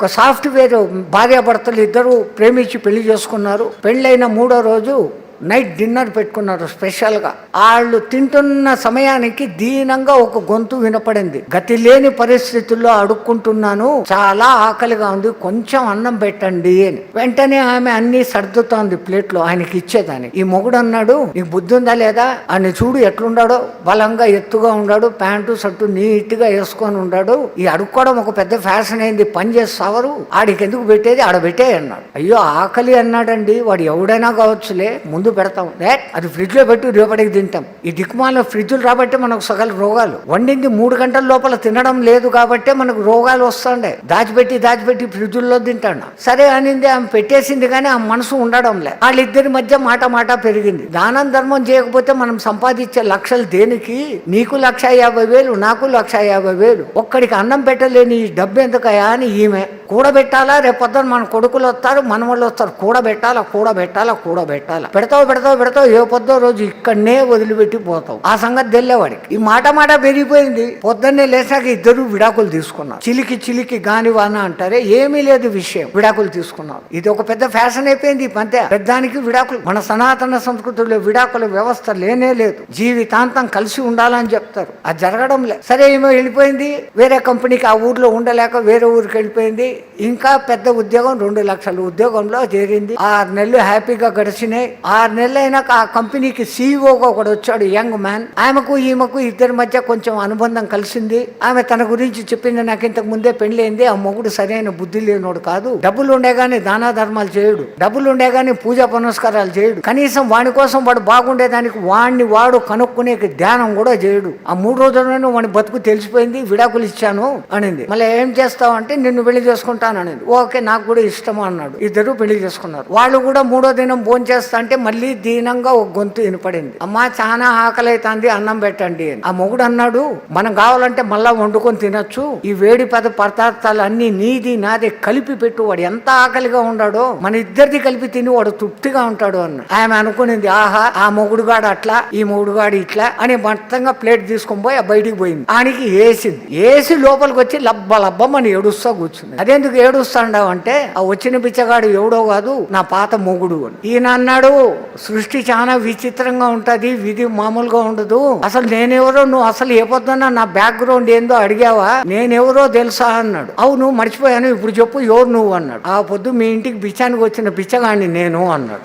ఒక సాఫ్ట్వేర్ భార్యాభర్తలు ఇద్దరు ప్రేమించి పెళ్లి చేసుకున్నారు. పెళ్ళైన 3వ రోజు నైట్ డిన్నర్ పెట్టుకున్నారు స్పెషల్గా. వాళ్ళు తింటున్న సమయానికి దీనంగా ఒక గొంతు వినపడింది. గతి లేని పరిస్థితుల్లో అడుక్కుంటున్నాను, చాలా ఆకలిగా ఉంది, కొంచెం అన్నం పెట్టండి అని. వెంటనే ఆమె అన్ని సర్దుతోంది ప్లేట్లో ఆయనకి ఇచ్చేదానికి. ఈ మొగుడు అన్నాడు, నీకు బుద్ధి ఉందా లేదా, ఆయన చూడు ఎట్లుండాడో, బలంగా ఎత్తుగా ఉన్నాడు, ప్యాంటు షర్టు నీట్ గా వేసుకొని ఉన్నాడు, ఈ అడుక్కోవడం ఒక పెద్ద ఫ్యాషన్ అయింది, పని చేస్తావరు, ఆడికి ఎందుకు పెట్టేది, ఆడ పెట్టే అన్నాడు. అయ్యో ఆకలి అన్నాడండి, వాడు ఎవడైనా కావచ్చులే, ముందు పెడతాం, అది ఫ్రిడ్జ్ లో పెట్టి రేపటికి తింటాం. ఈ దిక్కుమాల ఫ్రిడ్జ్లు రాబట్టే మనకు సగల రోగాలు. వండింది 3 గంటల లోపల తినడం లేదు కాబట్టే మనకు రోగాలు వస్తుండే. దాచిపెట్టి ఫ్రిడ్జుల్లో తింటాడు. సరే అనింది, ఆమె పెట్టేసింది కానీ ఆ మనసు ఉండడం లే. వాళ్ళిద్దరి మధ్య మాట పెరిగింది. దానం ధర్మం చేయకపోతే మనం సంపాదించే లక్షలు దేనికి, నీకు 1,50,000 నాకు 1,50,000, ఒక్కడికి అన్నం పెట్టలేని ఈ డబ్బు ఎందుకయా అని ఈమె. కూడబెట్టాలా, రేపొద్దున మన కొడుకులు వస్తారు, మనవాళ్ళు వస్తారు, కూడబెట్టాలా. పెడతావు ఏ పొద్దో రోజు ఇక్కడనే వదిలిపెట్టి పోతావు. ఆ సంగతి తెల్లేవాడికి. ఈ మాట పెరిగిపోయింది. పొద్దున్నే లేచాక ఇద్దరు విడాకులు తీసుకున్నారు. చిలికి గానివాన అంటారే, ఏమీ లేదు విషయం, విడాకులు తీసుకున్నారు. ఇది ఒక పెద్ద ఫ్యాషన్ అయిపోయింది. అంతే, పెద్దానికి విడాకులు. మన సనాతన సంస్కృతిలో విడాకుల వ్యవస్థ లేనే లేదు. జీవితాంతం కలిసి ఉండాలని చెప్తారు, అది జరగడం లేదు. సరే ఏమో వెళ్ళిపోయింది వేరే కంపెనీకి, ఆ ఊర్లో ఉండలేక వేరే ఊరికి వెళ్ళిపోయింది. ఇంకా పెద్ద ఉద్యోగం, 2 లక్షల ఉద్యోగంలో చేరింది. 6 నెలలు హ్యాపీగా గడిచినాయి. 6 నెలలు అయినాక ఆ కంపెనీకి సీఈఓగా ఒకడు వచ్చాడు, యంగ్ మ్యాన్. ఆమెకు ఈమెకు ఇద్దరి మధ్య కొంచెం అనుబంధం కలిసింది. ఆమె తన గురించి చెప్పింది, నాకు ఇంతకు ముందే పెళ్ళైంది, ఆ మొగుడు సరైన బుద్ధి లేనోడు కాదు, డబ్బులు ఉండేగాని దానా ధర్మాలు చేయడు, డబ్బులు ఉండేగాని పూజా పునస్కారాలు చేయడు, కనీసం వాడి కోసం వాడు బాగుండేదానికి వాడు కనుక్కునే ధ్యానం కూడా చేయడు. ఆ 3 రోజుల్లోనే వాడి బతుకు తెలిసిపోయింది, విడాకులు ఇచ్చాను అనింది. మళ్ళీ ఏం చేస్తావు అంటే, నిన్ను పెళ్లి చేసుకుంటాను అనింది. ఓకే, నాకు కూడా ఇష్టము అన్నాడు. ఇద్దరు పెళ్లి చేసుకున్నారు. వాళ్ళు కూడా 3వ దినం భోజనం చేస్తా అంటే మళ్ళీ దీనంగా ఒక గొంతు వినపడింది, అమ్మా చాలా ఆకలి అవుతుంది, అన్నం పెట్టండి అని. ఆ మొగుడు అన్నాడు, మనం కావాలంటే మళ్ళా వండుకొని తినొచ్చు, ఈ వేడి పదార్థాలు అన్ని నీది నాదే కలిపి పెట్టు, వాడు ఎంత ఆకలిగా ఉన్నాడో మన ఇద్దరిది కలిపి తిని వాడు తృప్తిగా ఉంటాడు అన్నాడు. ఆమె అనుకునింది, ఆహా ఆ మొగుడుగాడు అట్లా, ఈ మొగుడుగాడు ఇట్లా అని మొత్తంగా ప్లేట్ తీసుకొని పోయి బయటికి పోయింది. ఆయనకి ఏసి లోపలికి వచ్చి లబ్బమని ఏడుస్తా కూర్చుంది. అదెందుకు ఏడుస్తాండావు అంటే, ఆ వచ్చిన బిచ్చగాడు ఎవడో కాదు, నా పాత మొగుడు అని. ఈయన అన్నాడు, సృష్టి చాలా విచిత్రంగా ఉంటది, విధి మామూలుగా ఉండదు, అసలు నేనెవరో, నువ్వు అసలు ఏ పొద్దున్నా నా బ్యాక్గ్రౌండ్ ఏందో అడిగావా, నేనెవరో తెలుసా అన్నాడు. అవును మర్చిపోయాను, ఇప్పుడు చెప్పు ఎవరు నువ్వు అన్నాడు. ఆ పొద్దు మీ ఇంటికి బిచ్చానికి వచ్చిన బిచ్చగాడిని నేను అన్నాడు.